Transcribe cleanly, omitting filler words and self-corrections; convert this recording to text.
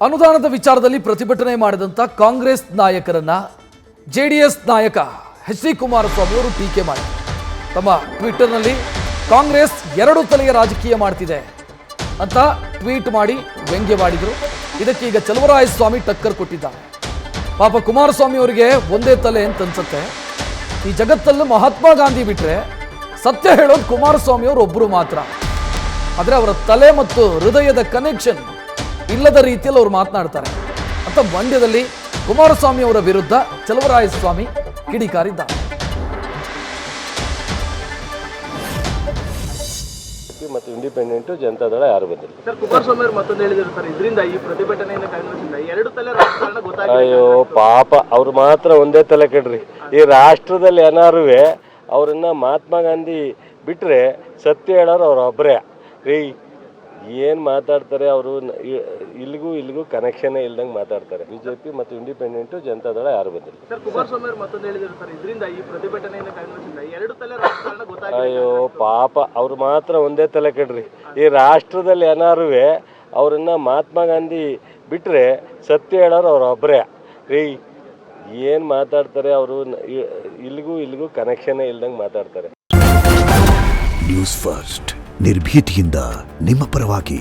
ಅನುದಾನದ ವಿಚಾರದಲ್ಲಿ ಪ್ರತಿಭಟನೆ ಮಾಡಿದಂಥ ಕಾಂಗ್ರೆಸ್ ನಾಯಕರನ್ನ ಜೆಡಿಎಸ್ ನಾಯಕ ಎಚ್ ಡಿ ಕುಮಾರಸ್ವಾಮಿ ಅವರು ಟೀಕೆ ಮಾಡಿದರು. ತಮ್ಮ ಟ್ವಿಟರ್ನಲ್ಲಿ ಕಾಂಗ್ರೆಸ್ ಎರಡು ತಲೆಯ ರಾಜಕೀಯ ಮಾಡ್ತಿದೆ ಅಂತ ಟ್ವೀಟ್ ಮಾಡಿ ವ್ಯಂಗ್ಯವಾಡಿದರು. ಇದಕ್ಕೆ ಈಗ ಚಲುವರಾಯಸ್ವಾಮಿ ಟಕ್ಕರ್ ಕೊಟ್ಟಿದ್ದಾರೆ. ಪಾಪ ಕುಮಾರಸ್ವಾಮಿ ಅವರಿಗೆ ಒಂದೇ ತಲೆ ಅಂತ ಅನ್ಸುತ್ತೆ. ಈ ಜಗತ್ತಲ್ಲಿ ಮಹಾತ್ಮ ಗಾಂಧಿ ಬಿಟ್ರೆ ಸತ್ಯ ಹೇಳೋದು ಕುಮಾರಸ್ವಾಮಿ ಅವರು ಒಬ್ಬರು ಮಾತ್ರ. ಆದರೆ ಅವರ ತಲೆ ಮತ್ತು ಹೃದಯದ ಕನೆಕ್ಷನ್ ಇಲ್ಲದ ರೀತಿಯಲ್ಲಿ ಅವರು ಮಾತನಾಡ್ತಾರೆ ಅಂತ ಮಂಡ್ಯದಲ್ಲಿ ಕುಮಾರಸ್ವಾಮಿ ಅವರ ವಿರುದ್ಧ ಚಲುವರಾಯಸ್ವಾಮಿ ಕಿಡಿಕಾರಿದ್ದಾರೆ. ಮತ್ತು ಇಂಡಿಪೆಂಡೆಂಟ್ ಜನತಾದಳ ಯಾರು ಬಂದಿಲ್ಲ ಸರ್. ಕುಮಾರಸ್ವಾಮಿ ಅವರು ಮತ್ತೊಂದು ಹೇಳಿದ್ರು ಸರ್, ಇದರಿಂದ ಈ ಪ್ರತಿಭಟನೆಯಿಂದ ಕಾಂಗ್ರೆಸ್ಸಿಂದ ಎರಡು ತಲೆ ರಾಜಕಾರಣ ಗೊತ್ತಾಗಿದೆ. ಅಯ್ಯೋ ಪಾಪ ಅವ್ರು ಮಾತ್ರ ಒಂದೇ ತಲೆ ಕಡ್ರಿ. ಈ ರಾಷ್ಟ್ರದಲ್ಲಿ ಏನಾರು ಅವ್ರನ್ನ ಮಹಾತ್ಮ ಗಾಂಧಿ ಬಿಟ್ರೆ ಸತ್ಯ ಹೇಳೋರು ಅವ್ರ ಒಬ್ಬರೇ ರೀ. ಏನು ಮಾತಾಡ್ತಾರೆ ಅವರು, ಇಲ್ಲಿಗೂ ಕನೆಕ್ಷನ್ ಇಲ್ದಂಗೆ ಮಾತಾಡ್ತಾರೆ. ಬಿಜೆಪಿ ಮತ್ತು ಇಂಡಿಪೆಂಡೆಂಟ್ ಜನತಾದಳ ಯಾರು ಬಂದಿಲ್ಲ ಸರ್. ಕುಮಾರಸ್ವಾಮಿ ಅವರು ಮತ್ತೊಂದು ಹೇಳಿದ್ರು ಸರ್, ಇದರಿಂದ ಈ ಪ್ರತಿಭಟನೆಯಿಂದ ಕಾಂಗ್ರೆಸ್ಸಿಂದ ಎರಡು ತಲೆ ರಾಜಕಾರಣ ಗೊತ್ತಾಗಿದೆ. ಅಯ್ಯೋ ಪಾಪ ಅವ್ರು ಮಾತ್ರ ಒಂದೇ ತಲೆ ಕಡ್ರಿ. ಈ ರಾಷ್ಟ್ರದಲ್ಲಿ ಏನಾರು ಅವ್ರನ್ನ ಮಹಾತ್ಮ ಗಾಂಧಿ ಬಿಟ್ರೆ ಸತ್ಯ ಹೇಳೋರು ಅವ್ರ ಒಬ್ಬರೇ ರೀ. ಏನು ಮಾತಾಡ್ತಾರೆ ಅವರು, ಇಲ್ಲಿಗೂ ಕನೆಕ್ಷನ್ ಇಲ್ದಂಗೆ ಮಾತಾಡ್ತಾರೆ. ನ್ಯೂಸ್ ಫಸ್ಟ್ ನಿರ್ಭೀತಿಯಿಂದ ನಿಮ್ಮ ಪರವಾಗಿ.